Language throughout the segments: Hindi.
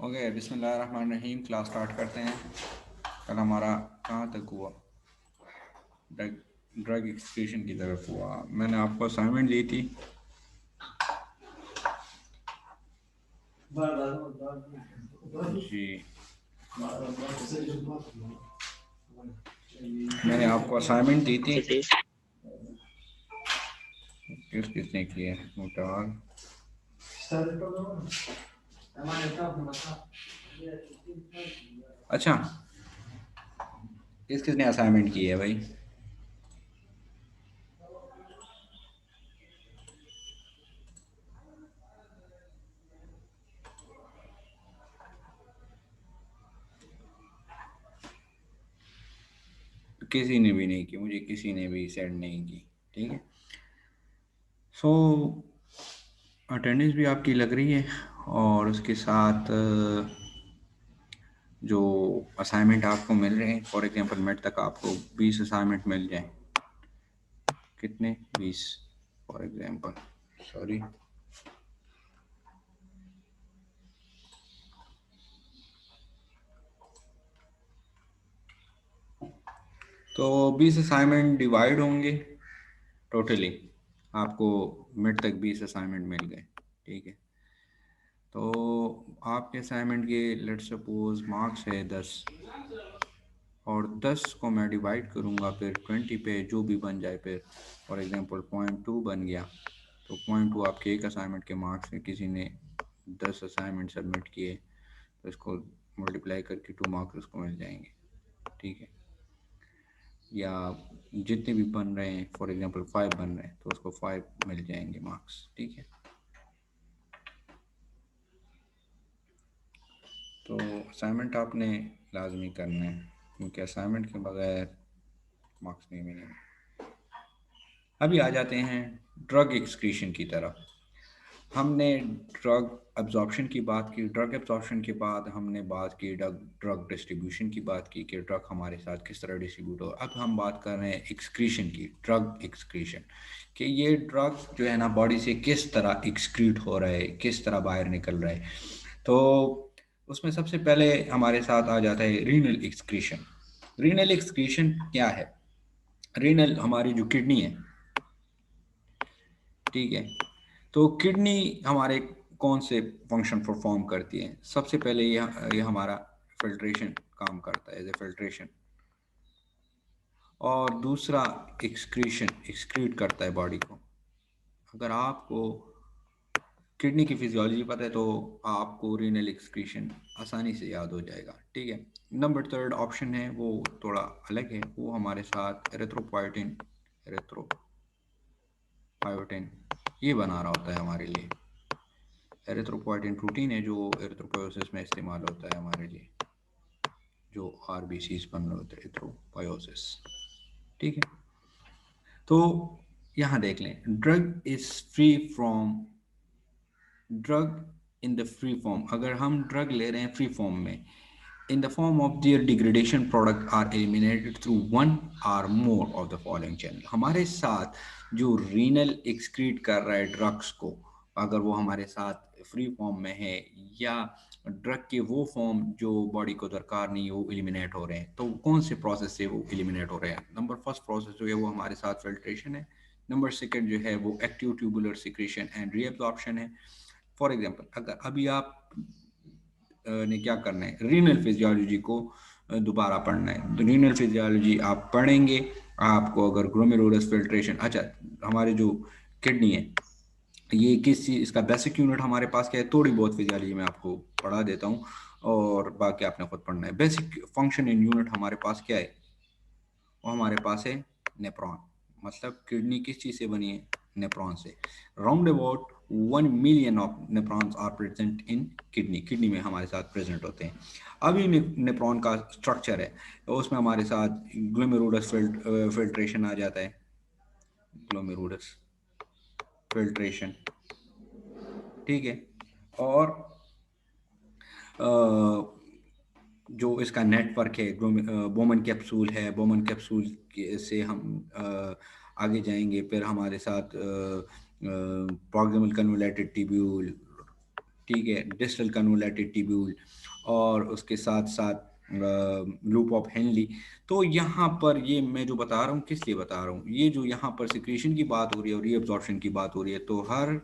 ओके, बिस्मिल्लाहिर्रहमानिर्रहीम। क्लास स्टार्ट करते हैं। कल हमारा कहाँ तक हुआ? ड्रग ड्रग एक्सक्रीशन की तरफ हुआ। मैंने आपको असाइनमेंट दी थी। जी, मैंने आपको असाइनमेंट दी थी। जी किसने की है? मुटाल। अच्छा, किसने असाइनमेंट की है भाई? किसी ने भी नहीं की, मुझे किसी ने भी सेंड नहीं की। ठीक है। सो अटेंडेंस भी आपकी लग रही है और उसके साथ जो असाइनमेंट आपको मिल रहे हैं, फॉर एग्जांपल मिड तक आपको 20 असाइनमेंट मिल जाए। कितने? 20 फॉर एग्जांपल। सॉरी, तो 20 असाइनमेंट डिवाइड होंगे टोटली। आपको मिड तक 20 असाइनमेंट मिल गए। ठीक है। तो आपके असाइनमेंट के लेट्स सपोज मार्क्स है 10, और 10 को मैं डिवाइड करूँगा फिर 20 पे, जो भी बन जाए। फिर फॉर एग्जांपल 0.2 बन गया, तो 0.2 आपके एक असाइनमेंट के मार्क्स हैं। किसी ने 10 असाइनमेंट सबमिट किए तो इसको मल्टीप्लाई करके 2 मार्क्स उसको मिल जाएंगे। ठीक है। या जितने भी बन रहे हैं, फॉर एग्जांपल 5 बन रहे हैं तो उसको 5 मिल जाएंगे मार्क्स। ठीक है। तो असाइनमेंट आपने लाजमी करना है, क्योंकि असाइनमेंट के बगैर मार्क्स नहीं मिलेंगे। अभी आ जाते हैं ड्रग एक्सक्रीशन की तरफ। हमने ड्रग एब्जॉर्प्शन की बात की। ड्रग एब्जॉर्प्शन के बाद हमने बात की ड्रग ड्रग डिस्ट्रीब्यूशन की बात की कि ड्रग हमारे साथ किस तरह डिस्ट्रीब्यूट हो। अब हम बात कर रहे हैं एक्सक्रीशन की, ड्रग एक्सक्रीशन, कि ये ड्रग जो है ना बॉडी से किस तरह एक्सक्रीट हो रहा है, किस तरह बाहर निकल रहा है। तो उसमें सबसे पहले हमारे साथ आ जाता है रीनल एक्सक्रीशन। रीनल एक्सक्रीशन क्या है? रीनल हमारी जो किडनी है, ठीक है, तो किडनी हमारे कौन से फंक्शन परफॉर्म करती है? सबसे पहले ये हमारा फिल्ट्रेशन काम करता है, एज ए फिल्ट्रेशन। और दूसरा एक्सक्रीशन, एक्सक्रीट करता है बॉडी को। अगर आपको किडनी की फिजियोलॉजी पता है तो आपको रीनल एक्सक्रीशन आसानी से याद हो जाएगा। ठीक है। नंबर थर्ड ऑप्शन है, वो थोड़ा अलग है। वो हमारे साथ एरिथ्रोपोइटिन, एरिथ्रोपायोटिन ये बना रहा होता है हमारे लिए। एरिथ्रोपोइटिन प्रोटीन है जो एरिथ्रोपोयोसिस में इस्तेमाल होता है हमारे लिए, जो आरबीसीज बन रहे होते हैं, एरिथ्रोपोयोसिस। ठीक है। तो यहाँ देख लें, drug is free from drug in the free form. अगर हम ड्रग ले रहे हैं फ्री फॉर्म में, in the form of their degradation product are eliminated through one or more of the following channel। हमारे साथ जो रीनल एक्सक्रीट कर रहा है ड्रग्स को, अगर वो हमारे साथ फ्री फॉर्म में है या ड्रग के वो फॉर्म जो बॉडी को दरकार नहीं है वो एलिमिनेट हो रहे हैं, तो कौन से प्रोसेस से वो एलिमिनेट हो रहे हैं? नंबर फर्स्ट प्रोसेस जो है वो हमारे साथ फिल्ट्रेशन है। नंबर सेकंड जो है वो active tubular secretion and reabsorption है। फॉर एग्जांपल, अगर अभी आप ने क्या करना है, रीनल फिजियोलॉजी को दोबारा पढ़ना है। तो रीनल फिजियोलॉजी आप पढ़ेंगे, आपको अगर ग्लोमेरुलस फिल्ट्रेशन, अच्छा हमारे जो किडनी है ये किस चीज़, इसका बेसिक यूनिट हमारे पास क्या है, थोड़ी बहुत फिजियोलॉजी में आपको पढ़ा देता हूँ और बाकी आपने खुद पढ़ना है। बेसिक फंक्शन इन यूनिट हमारे पास क्या है? वो हमारे पास है नेफ्रॉन। मतलब किडनी किस चीज़ से बनी है? नेफ्रॉन से। Round about 1 million of nephrons are present in kidney. Kidney में हमारे साथ प्रेजेंट होते हैं। अभी नेफ्रॉन का स्ट्रक्चर है तो उसमें हमारे साथ ग्लोमेरुलस फिल्ट्रेशन आ जाता है, ग्लोमेरुलस फिल्ट्रेशन। ठीक है। और जो इसका नेटवर्क है, बोमन कैप्सूल है, बोमन कैप्सूल से हम आगे जाएंगे। फिर हमारे साथ प्रॉक्सिमल कन्वोलेटेड ट्यूब्यूल, ठीक है, डिस्टल कन्वोलेटेड ट्यूब्यूल, और उसके साथ साथ लूप ऑफ हेनली। तो यहाँ पर ये मैं जो बता रहा हूँ किस लिए बता रहा हूँ, ये जो यहाँ पर सिक्रीशन की बात हो रही है और रीअब्जॉर्प्शन की बात हो रही है, तो हर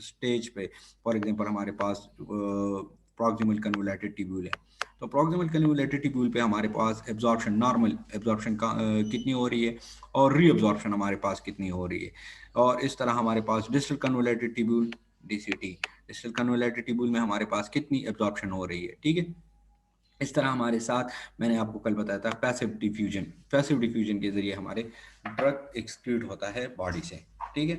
स्टेज पे फॉर एग्जांपल हमारे पास प्रॉक्सिमल कन्वोलेटेड ट्यूब्यूल है, तो प्रॉक्सिमल कन्वोलेटेड ट्यूब्यूल पे हमारे पास एब्जॉर्प्शन, नॉर्मल एब्जॉर्प्शन का कितनी हो रही है और रीअब्जॉर्प्शन हमारे पास कितनी हो रही है। और इस तरह हमारे पास distal convoluted tubule, DCT, distal convoluted tubule में हमारे पास कितनी एब्जॉर्प्शन हो रही है। ठीक है, इस तरह हमारे साथ मैंने आपको कल बताया था पैसिव डिफ्यूजन, पैसिव डिफ्यूजन के जरिए हमारे ड्रग एक्सक्रीट होता है बॉडी से। ठीक है,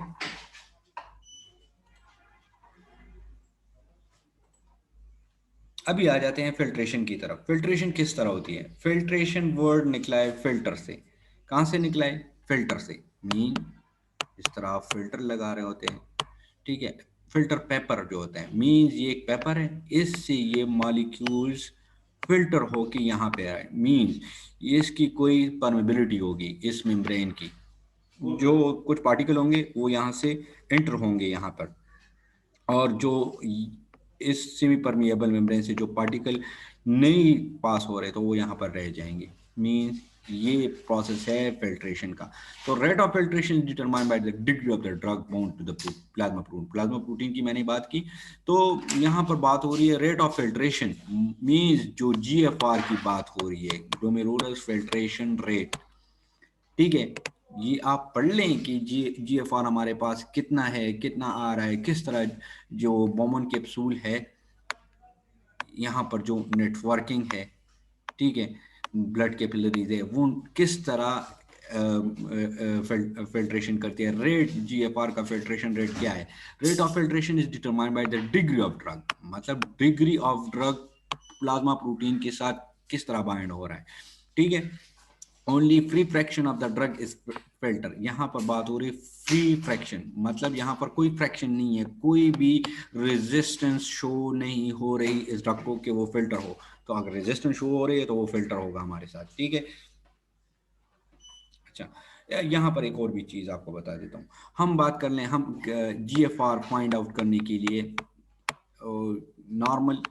अभी आ जाते हैं फिल्ट्रेशन की तरफ। फिल्ट्रेशन किस तरह होती है? फिल्ट्रेशन वर्ड निकला है फिल्टर से। कहाँ से निकला है? फिल्टर से। मीन इस तरह आप फिल्टर लगा रहे होते हैं, ठीक है, फिल्टर पेपर जो होता है, मीन्स ये एक पेपर है, इससे ये मॉलिक्यूल्स फिल्टर होके यहाँ पे आए, मीन्स इसकी कोई परमेबिलिटी होगी इस मेम्ब्रेन की, जो कुछ पार्टिकल होंगे वो यहाँ से एंटर होंगे यहाँ पर, और जो इस सेमी परमिएबल मेम्ब्रेन से जो पार्टिकल नहीं पास हो रहे तो वो यहाँ पर रह जाएंगे। मींस ये प्रोसेस है फिल्ट्रेशन का। तो rate of filtration determined by the degree of the drug bound to the plasma protein. Plasma protein की मैंने बात की, तो यहाँ पर बात हो रही है रेट ऑफ फिल्ट्रेशन, मींस जो जीएफआर की बात हो रही है, ग्लोमेरुलर फिल्ट्रेशन रेट। ठीक है, ये आप पढ़ लें कि जीएफआर हमारे पास कितना है, कितना आ रहा है, किस तरह जो बोमन कैप्सूल है यहाँ पर जो नेटवर्किंग है, ठीक है, ब्लड कैपिलरीज है, वो किस तरह फिल्ट्रेशन करती है। रेट जीएफआर का फिल्ट्रेशन रेट क्या है? Rate of filtration is determined by the degree of drug, मतलब degree of drug plasma protein के साथ किस तरह बाइंड हो रहा है। ठीक है, only free fraction of the drug is filter. यहाँ पर बात हो रही है फ्री फ्रैक्शन, मतलब यहाँ पर कोई फ्रैक्शन नहीं है, कोई भी रेजिस्टेंस शो नहीं हो रही इस ड्रग को कि वो फिल्टर हो। तो अगर रेजिस्टेंस शो हो रही है तो वो फिल्टर होगा हमारे साथ। ठीक है, अच्छा, यहाँ पर एक और भी चीज़ आपको बता देता हूँ। हम बात कर लें, हम जीएफआर फाइंड आउट करने के लिए नॉर्मल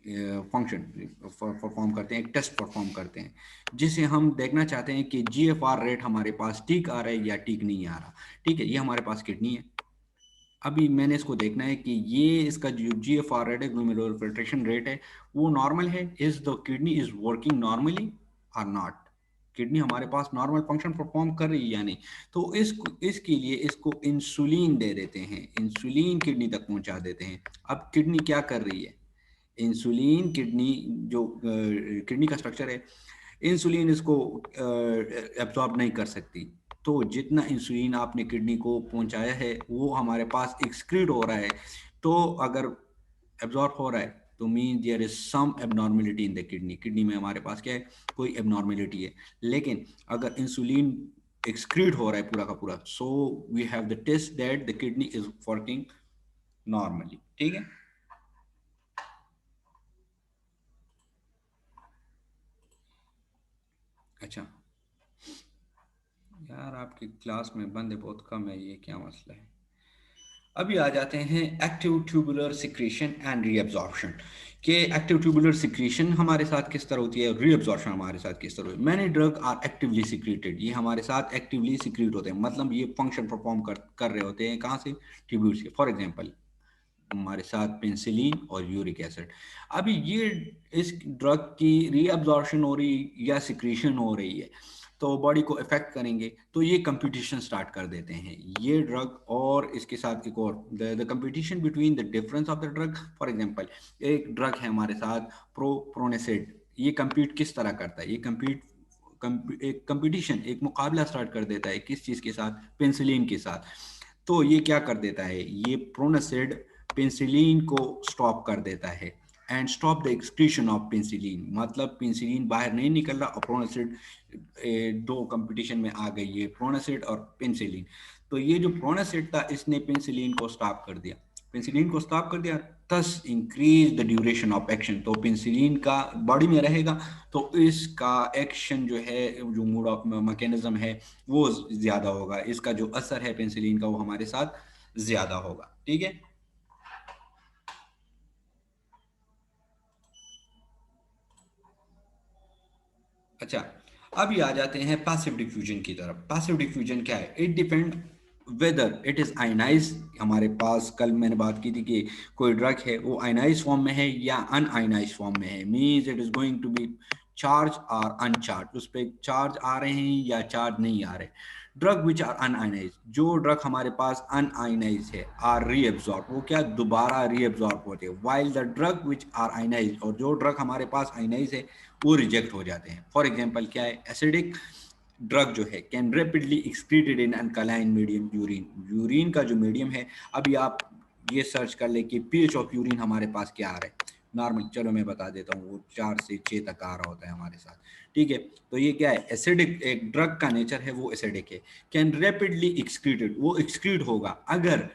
फंक्शन परफॉर्म करते हैं, एक टेस्ट परफॉर्म करते हैं, जिसे हम देखना चाहते हैं कि जीएफआर रेट हमारे पास ठीक आ रहा है या ठीक नहीं आ रहा। ठीक है, ये हमारे पास किडनी है, अभी मैंने इसको देखना है कि ये इसका जो जीएफआर रेट है, ग्लोमेरुलर फिल्ट्रेशन रेट है, वो नॉर्मल है, is the kidney is working normally और नॉट, किडनी हमारे पास नॉर्मल फंक्शन परफॉर्म कर रही है या नहीं। तो इसके लिए इसको इंसुलिन दे देते हैं, इंसुलिन किडनी तक पहुंचा देते हैं। अब किडनी क्या कर रही है? इंसुलिन किडनी जो किडनी का स्ट्रक्चर है, इंसुलिन इसको एब्जॉर्ब नहीं कर सकती, तो जितना इंसुलिन आपने किडनी को पहुंचाया है वो हमारे पास एक्सक्रीट हो रहा है। तो अगर एब्जॉर्ब हो रहा है तो mean there is some abnormality in the kidney, kidney में हमारे पास क्या है, कोई एबनॉर्मेलिटी है। लेकिन अगर इंसुलिन एक्सक्रीट हो रहा है पूरा का पूरा, so we have the test that the kidney is working normally. ठीक है, अच्छा, यार आपकी क्लास में बंदे बहुत कम है, ये क्या मसला है? अभी आ जाते हैं active tubular secretion and reabsorption के। एक्टिव ट्यूबुलर सिक्रीशन हमारे साथ किस तरह होती है, रीअब्जॉर्प्शन हमारे साथ किस तरह होती है। Many drug are actively secreted, ये हमारे साथ एक्टिवली सिक्रीट होते हैं, मतलब ये फंक्शन परफॉर्म कर रहे होते हैं कहाँ से, ट्यूब्यूल्स के। फॉर एग्जांपल हमारे साथ पेंसिलिन और यूरिक एसिड। अभी ये इस ड्रग की रीअब्जॉर्प्शन हो रही या सिक्रीशन हो रही है तो बॉडी को इफेक्ट करेंगे, तो ये कंपटीशन स्टार्ट कर देते हैं ये ड्रग, और इसके साथ एक और the competition between the difference of the drug. For example एक ड्रग है हमारे साथ प्रोनेसेड, ये कंपीट किस तरह करता है, ये एक कंपटीशन, एक मुकाबला स्टार्ट कर देता है किस चीज़ के साथ, पेंसिलिन के साथ। तो ये क्या कर देता है, ये प्रोनेसेड पेंसिलिन को स्टॉप कर देता है and stop the excretion of penicillin, मतलब पेंसिलिन बाहर नहीं निकल रहा और प्रोनेसिड दो कंपटीशन में आ गई है, प्रोनेसिड और पेंसिलिन। तो ये जो प्रोनेसिड था इसने पेंसिलिन को स्टॉप कर दिया, पेंसिलिन को स्टॉप कर दिया, thus increase the duration of action. तो पेंसिलिन का बॉडी में रहेगा तो इसका एक्शन जो है, जो मोड ऑफ मैकेनिज्म है वो ज्यादा होगा, इसका जो असर है पेंसिलिन का वो हमारे साथ ज्यादा होगा। ठीक है, अच्छा, अभी आ जाते हैं पैसिव डिफ्यूजन की तरफ। पैसिव डिफ्यूजन क्या है? It depend whether it is ionise. हमारे पास कल मैंने बात की थी कि कोई ड्रग है वो आयनाइज फॉर्म में है या अनआयनाइज फॉर्म में है, means it is going to be charge और अनचार्ज, उस पर चार्ज आ रहे हैं या चार्ज नहीं आ रहे। ड्रग विच आर अनआयनाइज, जो ड्रग हमारे पास अनआयनाइज है, आर रीएब्जॉर्ब, वो क्या दोबारा रीएब्जॉर्ब होते हैं, while the drug which are ionise, और जो ड्रग हमारे पास आयनाइज है वो रिजेक्ट हो जाते हैं। फॉर एग्जाम्पल क्या है? एसिडिक ड्रग जो है can rapidly excreted in alkaline medium, urine, urine का जो मीडियम है, अभी आप ये सर्च कर ले कि पीएच ऑफ यूरिन हमारे पास क्या आ रहा है नॉर्मल, चलो मैं बता देता हूँ, वो 4 से 6 तक आ रहा होता है हमारे साथ, ठीक है। तो ये क्या है? एसिडिक, एक ड्रग का नेचर है वो एसिडिक है, कैन रेपिडली एक्सक्रीटेड, वो एक्सक्रीट होगा अगर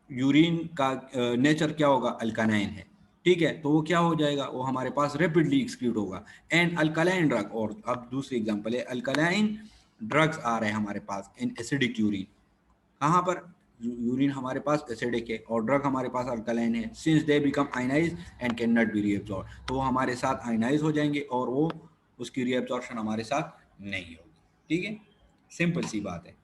यूरिन का नेचर क्या होगा? अल्कानाइन है, ठीक है, तो वो क्या हो जाएगा? वो हमारे पास रेपिडली एक्सक्रीट होगा। एंड अल्कालाइन ड्रग, और अब दूसरी एग्जांपल है, अल्कालाइन ड्रग्स आ रहे हैं हमारे पास इन एसिडिक यूरिन, कहाँ पर? यूरिन हमारे पास एसिडिक है और ड्रग हमारे पास अल्कालाइन है, since they become ionise and can not be reabsorb, तो वो हमारे साथ आयनाइज हो जाएंगे और वो उसकी रीअब्सॉर्प्शन हमारे साथ नहीं होगी, ठीक है, सिंपल सी बात है।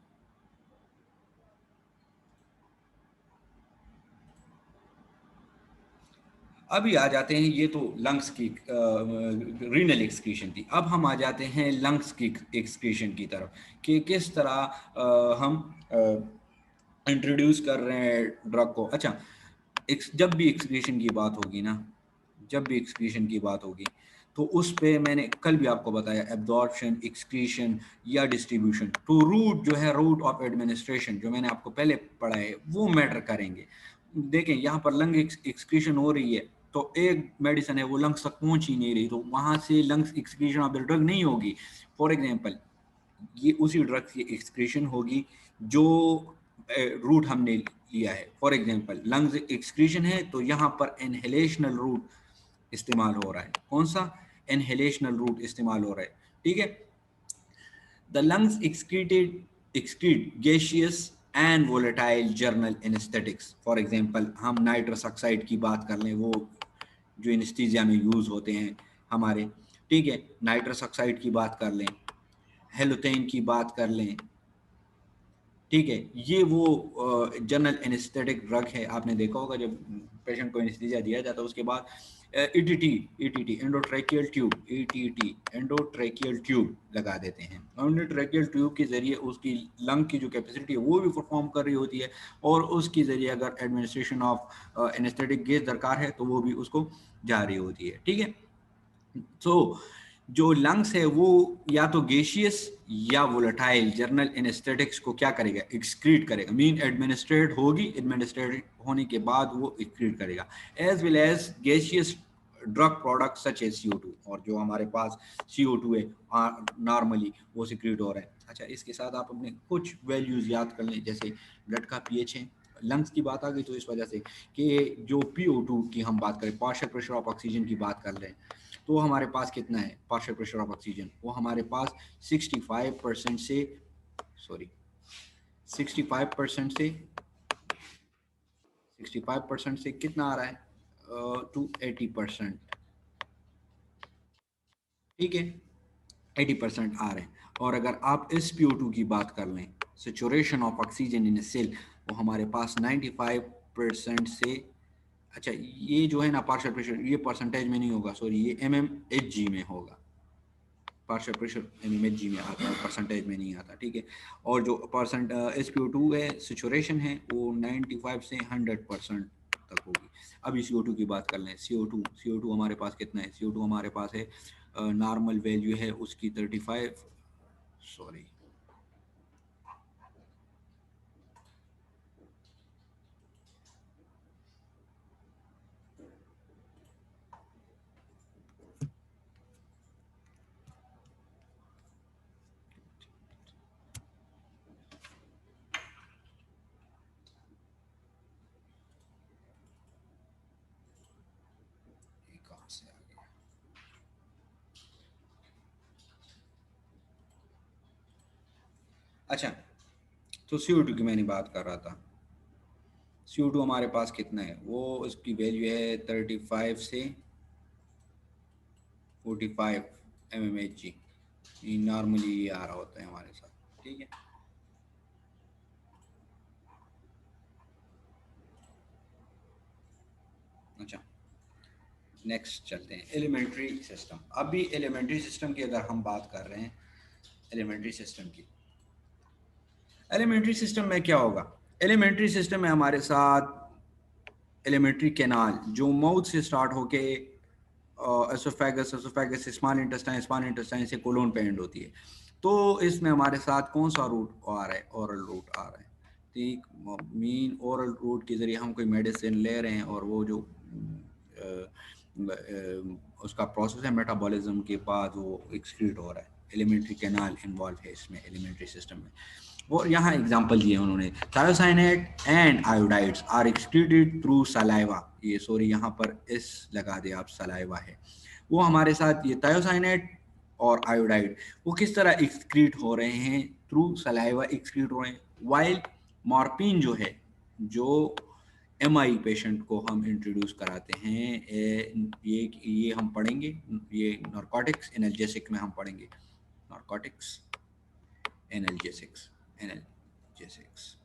अभी आ जाते हैं, ये तो लंग्स की रीनल एक्सक्रीशन थी, अब हम आ जाते हैं लंग्स की एक्सक्रीशन की तरफ कि किस तरह हम इंट्रोड्यूस कर रहे हैं ड्रग को। अच्छा, जब भी एक्सक्रीशन की बात होगी ना, जब भी एक्सक्रीशन की बात होगी तो उस पे मैंने कल भी आपको बताया, एब्जॉर्प्शन, एक्सक्रीशन या डिस्ट्रीब्यूशन, तो रूट जो है, रूट ऑफ एडमिनिस्ट्रेशन जो मैंने आपको पहले पढ़ा है वो मैटर करेंगे। देखें यहाँ पर लंग एक्सक्रीशन हो रही है तो एक मेडिसिन है वो लंग्स तक पहुंच ही नहीं रही, तो वहां से lungs excretion of the drug नहीं होगी। फॉर एग्जांपल ये उसी ड्रग की एक्सक्रीशन होगी जो रूट हमने लिया है। फॉर एग्जांपल लंग्स एक्सक्रीशन है तो यहाँ पर इनहेलेशनल रूट इस्तेमाल हो रहा है। कौन सा? इनहेलेशनल रूट इस्तेमाल हो रहा है, ठीक है। The lungs excrete gaseous and volatile journal anesthetics। For example हम नाइट्रस ऑक्साइड की बात कर लें, वो जो एनेस्थीसिया में यूज होते हैं हमारे, ठीक है, नाइट्रस ऑक्साइड की बात कर लें, हेलोथेन की बात कर लें, ठीक है, ये वो जनरल एनेस्थेटिक ड्रग है। आपने देखा होगा जब पेशेंट को एनेस्थीसिया दिया जाता है उसके बाद ETT, ETT endotracheal tube, ETT endotracheal tube लगा देते हैं। एंडोट्रेकियल ट्यूब के जरिए उसकी लंग की जो कैपेसिटी है वो भी परफॉर्म कर रही होती है, और उसके जरिए अगर एडमिनिस्ट्रेशन ऑफ एनेस्थेटिक गैस दरकार है तो वो भी उसको जा रही होती है, ठीक है। तो जो लंग्स है वो या तो गैसियस या वोलेटाइल जर्नल एनेस्थेटिक्स को क्या करेगा? एक्सक्रीट करेगा, मीन एडमिनिस्ट्रेट होगी, एडमिनिस्ट्रेट होने के बाद वो एक्सक्रीट करेगा, as well as gaseous drug product such as CO2, और जो हमारे पास CO2 है नॉर्मली वो सिक्रीट हो रहा है। अच्छा, इसके साथ आप अपने कुछ वैल्यूज याद कर लें, जैसे ब्लड का पीएच है, लंग्स की बात आ गई तो इस वजह से कि जो PO2 की हम बात करें, पार्शियल प्रेशर ऑफ ऑक्सीजन की बात कर लें, तो हमारे पास कितना है पार्शियल प्रेशर ऑफ ऑक्सीजन? वो हमारे पास 65% से, सॉरी, 65% से 65% से कितना आ रहा है टू 80%, ठीक है, 80% आ रहे हैं। और अगर आप SpO2 की बात कर लें, saturation of oxygen in cell, वो हमारे पास 95% से, अच्छा ये जो है ना पार्शियल प्रेशर, ये परसेंटेज में नहीं होगा, सॉरी, ये mmHg में होगा, पार्शियल प्रेशर mmHg में आता है, परसेंटेज में नहीं आता, ठीक है। और जो SpO2 है, सेचुरेशन है, वो 95 से 100% तक होगी। अभी CO2 की बात कर लें, CO2 हमारे पास कितना है? CO2 हमारे पास है, नॉर्मल वैल्यू है उसकी 35, सॉरी, कहाँ से आ गया? अच्छा, तो CO2 की मैंने बात कर रहा था, CO2 हमारे पास कितना है? वो उसकी वैल्यू है 35 से 45 mmHg, नॉर्मली ये आ रहा होता है हमारे साथ, ठीक है। अच्छा, नेक्स्ट चलते हैं एलिमेंट्री सिस्टम। अभी एलिमेंट्री सिस्टम की अगर हम बात कर रहे हैं, एलिमेंट्री सिस्टम की, एलिमेंट्री सिस्टम में क्या होगा? एलिमेंट्री सिस्टम में हमारे साथ एलिमेंट्री कैनाल जो माउथ से स्टार्ट होके एसोफेगस, एसोफेगस से स्मॉल इंटेस्टाइन, स्मॉल इंटेस्टाइन से कोलोन पे एंड होती है। तो इसमें हमारे साथ कौन सा रूट आ रहा है? ओरल रूट आ रहा है, ठीक। मीन ओरल रूट के जरिए हम कोई मेडिसिन ले रहे हैं और वो जो उसका प्रोसेस है मेटाबॉलिज्म के बाद वो एक्सक्रीट हो रहा है। एलिमेंट्री कैनाल इन्वॉल्व है इसमें, एलिमेंट्री सिस्टम में। और यहाँ एग्जांपल दिए उन्होंने, thiocyanate and iodides are excreted through saliva. ये सॉरी यहाँ पर एस लगा दे आप, सलाइवा है वो हमारे साथ। ये थायोसाइनेट और आयोडाइड वो किस तरह एक्सक्रीट हो रहे हैं? थ्रू सलाइवा एक्सक्रीट हो रहे हैं। वाइल मॉर्फिन जो है, जो एमआई पेशेंट को हम इंट्रोड्यूस कराते हैं, ये हम पढ़ेंगे, ये नारकोटिक्स एनाल्जेसिक में हम पढ़ेंगे, नारकोटिक्स एनाल्जेसिक्स, एनाल्जेसिक्स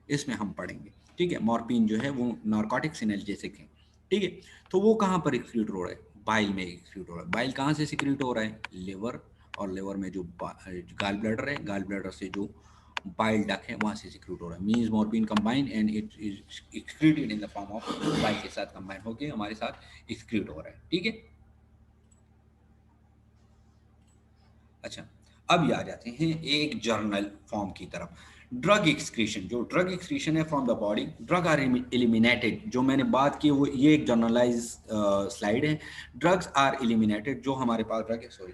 इसमें हम पढ़ेंगे, ठीक है। मॉर्फिन जो है वो नारकोटिक्स एनाल्जेसिक है, ठीक है। तो वो कहाँ पर एक्सक्रीट हो रहा है? बाइल में एक्सक्रीट हो रहा है। बाइल कहाँ से सिक्रीट हो रहा है? लिवर, और लिवर में जो गाल ब्लैडर है, गाल ब्लैडर से जो बाइल डक है वहाँ से सिक्रीट हो रहा है। Means morphine combine and it is excreted in the form of bile के साथ कंबाइन होकर हमारे साथ एक्सक्रीट हो रहा है, ठीक है। अच्छा, अब आ जाते हैं एक जर्नल फॉर्म की तरफ। ड्रग एक्सक्रीशन, जो ड्रग एक्सक्रीशन है from the body, drug are eliminated, जो मैंने बात की वो ये एक जर्नलाइज स्लाइड है। ड्रग्स आर एलिमिनेटेड, जो हमारे पास ड्रग है, सॉरी,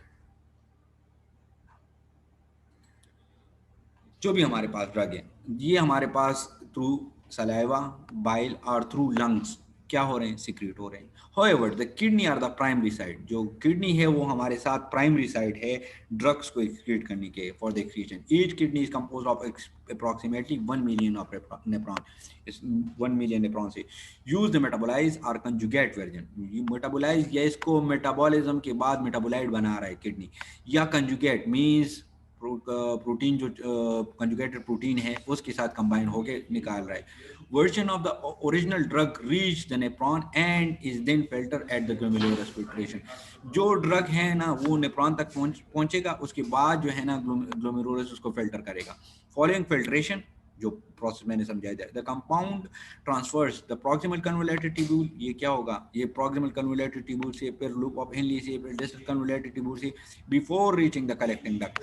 जो भी हमारे पास ड्रग है, ये हमारे पास थ्रू सलाइवा, बाइल और थ्रू लंग्स क्या हो रहे हैं? सिक्रीट हो रहे हैं। However, the kidney are the primary side, जो किडनी है वो हमारे साथ प्राइमरी साइड है ड्रग्स को एक्सक्रीट करने के, for the excretion. Each kidney is compose of approximately 1 million of nephron, इस 1 मिलियन नेफ्रॉन से यूज द मेटाबोलाइज और कंजुगेट वर्जन। ये मेटाबोलाइज या इसको मेटाबॉलिज्म के बाद मेटाबोलाइट बना रहा है किडनी, या कंजुगेट मीन्स प्रोटीन जो कंजुगेटेड प्रोटीन है उसके साथ कंबाइन होके निकाल रहा है। Version of the original drug reach the nephron and is then filter at the glomerulus filtration. जो ड्रग है ना वो नेफ्रॉन तक पहुंचेगा, उसके बाद जो है ना ग्लोमेरुलस उसको फिल्टर करेगा। फॉलोइंग फिल्ट्रेशन, जो प्रोसेस मैंने समझाया जाए, the compound transverse the proximal convoluted tubule. ये क्या होगा? ये प्रॉक्सिमल कन्वोलेटेड ट्यूब्यूल से, फिर लूप ऑफ हेनली से, फिर डिस्टल कन्वोलेटेड ट्यूब्यूल से, before reaching the collecting duct.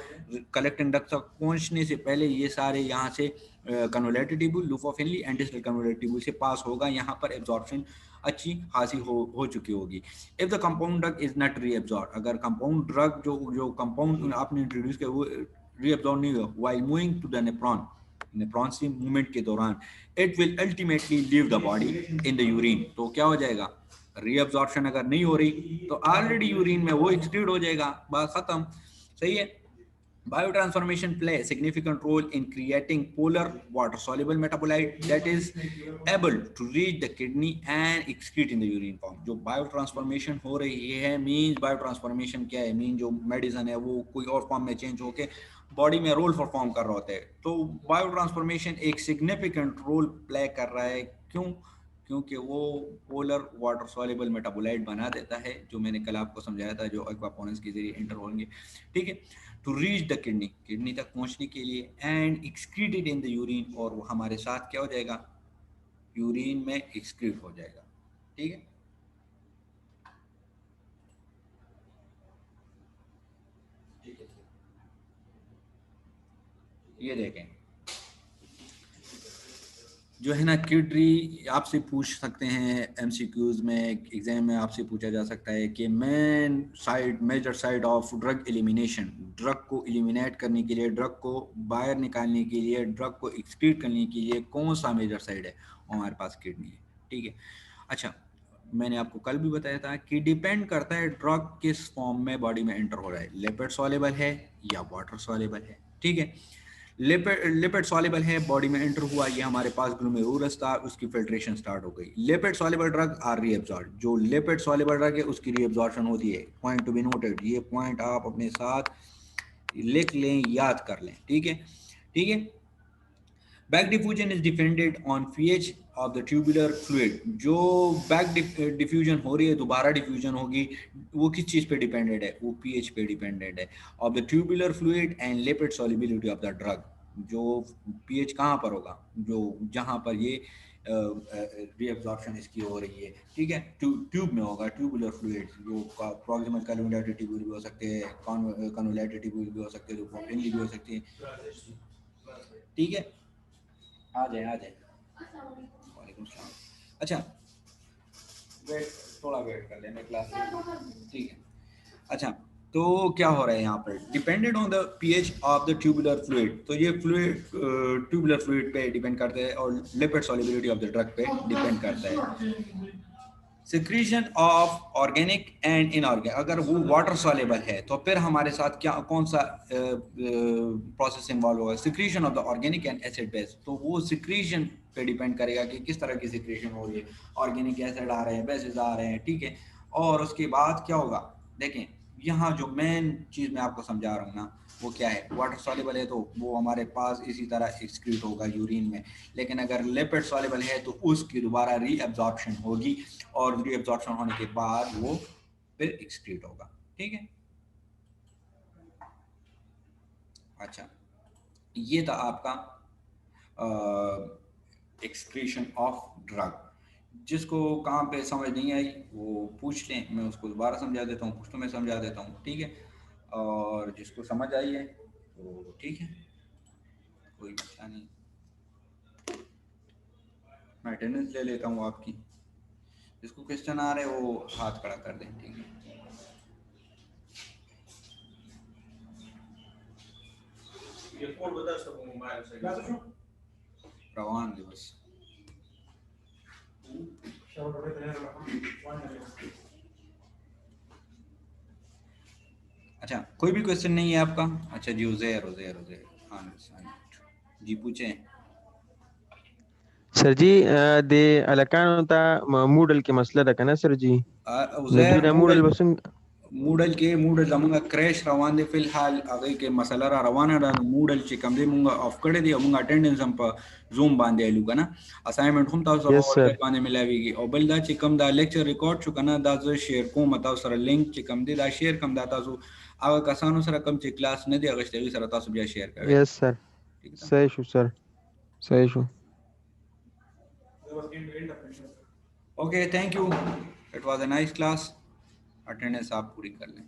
Collecting duct तक पहुंचने से पहले ये सारे यहाँ से convoluted tubule, loop of Henley and distal convoluted tubule से पास होगा। यहाँ पर एब्जॉर्प्शन अच्छी खासी हो चुकी होगी। If the compound drug is not reabsorb, अगर कंपाउंड ड्रग जो कंपाउंड आपने इंट्रोड्यूस किया वो रीअब्जॉर्ब नहीं हुआ while moving to the nephron, nephron से मूवमेंट के दौरान, it will ultimately leave the body in the urine. तो क्या हो जाएगा? रीअब्जॉर्प्शन अगर नहीं हो रही तो ऑलरेडी यूरिन में वो एक्सक्रीट हो जाएगा, बात खत्म, सही है। Biotransformation play a significant role in creating polar water-soluble metabolite that is able to reach the kidney and excrete in the urine form। जो बायोट्रांसफॉर्मेशन हो रही है, मीन्स बायोट्रांसफॉर्मेशन क्या है? मीन जो मेडिसिन है वो कोई और फॉर्म में चेंज होके बॉडी में रोल परफॉर्म कर रहा होता है। तो बायोट्रांसफॉर्मेशन एक सिग्निफिकेंट रोल प्ले कर रहा है। क्यों? क्योंकि वो पोलर वाटर सॉल्युबल मेटाबोलाइट बना देता है, जो मैंने कल आपको समझाया था, जो एक्वापोनेंस के जरिए एंटर होंगे, ठीक है, to reach the kidney, kidney तक पहुंचने के लिए, and excreted in the urine, और वो हमारे साथ क्या हो जाएगा? यूरिन में एक्सक्रीट हो जाएगा, ठीक है। ये देखें, जो है ना किडनी, आपसे पूछ सकते हैं एमसीक्यूज में, एग्जाम में आपसे पूछा जा सकता है कि major side of drug elimination, drug को एलिमिनेट करने के लिए, ड्रग को बाहर निकालने के लिए, ड्रग को एक्सक्रीट करने के लिए कौन सा मेजर साइड है? हमारे पास किडनी है, ठीक है। अच्छा, मैंने आपको कल भी बताया था कि डिपेंड करता है ड्रग किस फॉर्म में बॉडी में एंटर हो रहा है, लिपिड सॉल्युबल है या वाटर सॉल्युबल है, ठीक है। लिपिड सॉल्युबल है, बॉडी में एंटर हुआ, ये हमारे पास ग्लोमेरुलस था, उसकी फिल्ट्रेशन स्टार्ट हो गई। Lipid soluble drug are reabsorb, जो लिपिड सॉल्युबल ड्रग है उसकी रीअब्सॉर्प्शन होती है। पॉइंट टू बी नोटेड, ये पॉइंट आप अपने साथ लिख लें, याद कर लें, ठीक है, ठीक है। Back diffusion is dependent on pH of the tubular fluid. जो बैक डिफ्यूजन हो रही है, दोबारा डिफ्यूजन होगी, वो किस चीज़ पे डिपेंडेंट है? वो पीएच पे डिपेंडेंट है of the tubular fluid and lipid solubility of the drug. जो पीएच कहाँ पर होगा? जो जहाँ पर ये रीअब्जॉर्प्शन इसकी हो रही है, ठीक है, ट्यूब में होगा, ट्यूबुलर फ्लूइड, जो प्रॉक्सिमल कन्वोलेटेड ट्यूब्यूल भी हो सकते हैं, कन्वोलेटेड ट्यूब्यूल भी हो सकते हैं, जो प्रोटीनली भी हो सकती है, ठीक है। आ जाए आ जाए, वालेकुम सलाम। अच्छा, वेट, थोड़ा वेट कर लें, मैं क्लास, ठीक है। अच्छा, तो क्या हो रहा है यहाँ पर? Depended on the pH of the tubular fluid, तो ये फ्लूइड ट्यूबुलर फ्लूइड पे डिपेंड करता है और lipid solubility of the drug पे डिपेंड करता है। Secretion of organic and inorganic, अगर वो वाटर सॉल्युबल है तो फिर हमारे साथ क्या, कौन सा प्रोसेस इन्वॉल्व होगा? Secretion of the organic and acid base. तो वो सिक्रीशन पे डिपेंड करेगा कि किस तरह की सिक्रीशन हो रही है, ऑर्गेनिक एसिड आ रहे हैं, बेसिस आ रहे हैं, ठीक है। और उसके बाद क्या होगा, देखें यहाँ जो मेन चीज़ मैं आपको समझा रहा हूँ ना, वो क्या है? वाटर सॉल्युबल है तो वो हमारे पास इसी तरह एक्सक्रीट होगा यूरिन में, लेकिन अगर लिपिड सॉल्युबल है तो उसकी दोबारा रीअब्जॉर्प्शन होगी और रीअब्जॉर्प्शन होने के बाद वो फिर एक्सक्रीट होगा, ठीक है। अच्छा, ये था आपका एक्सक्रीशन ऑफ ड्रग। जिसको कहाँ पे समझ नहीं आई वो पूछ लें, मैं उसको दोबारा समझा देता हूँ, पूछ तो मैं समझा देता हूँ, ठीक है। और जिसको समझ आई है तो ठीक है, कोई मसला नहीं। मैं अटेंडेंस ले लेता हूँ आपकी, जिसको क्वेश्चन आ रहे वो हाथ खड़ा कर दें, ठीक है। रवान दिवस। अच्छा, कोई भी क्वेश्चन नहीं है आपका? अच्छा जी, उज़ैर उज़ैर उज़ैर, हाँ जी, पूछें। सर जी दे अलकान होता मूडल के मसला था ना सर जी, उज़ैर, नदूरा मूडल बसन। मूडल जमुंगा क्रैश रवान दे फिलहाल आगे के मसला रवाना रा मूडल चे कम दे मुंगा ऑफ करे दे मुंगा अटेंडेंस हम पर जूम बांधे आलू का ना असाइनमेंट हम ताऊ सब यस व्हाट्सएप सर। बांधे मिलावीगी और बल दा चे कम दा लेक्चर रिकॉर्ड चुका ना दा जो शेयर को मताऊ सर लिंक चे कम दे दा शेयर कम दा ताऊ आगे कसानो सर कम चे क्लास न दे अगस्त सर ताऊ बिया शेयर करे, यस सर। ठीक था। सही शू सर, सही sure. Okay, thank you, it was a nice class. Attendance आप पूरी कर लें।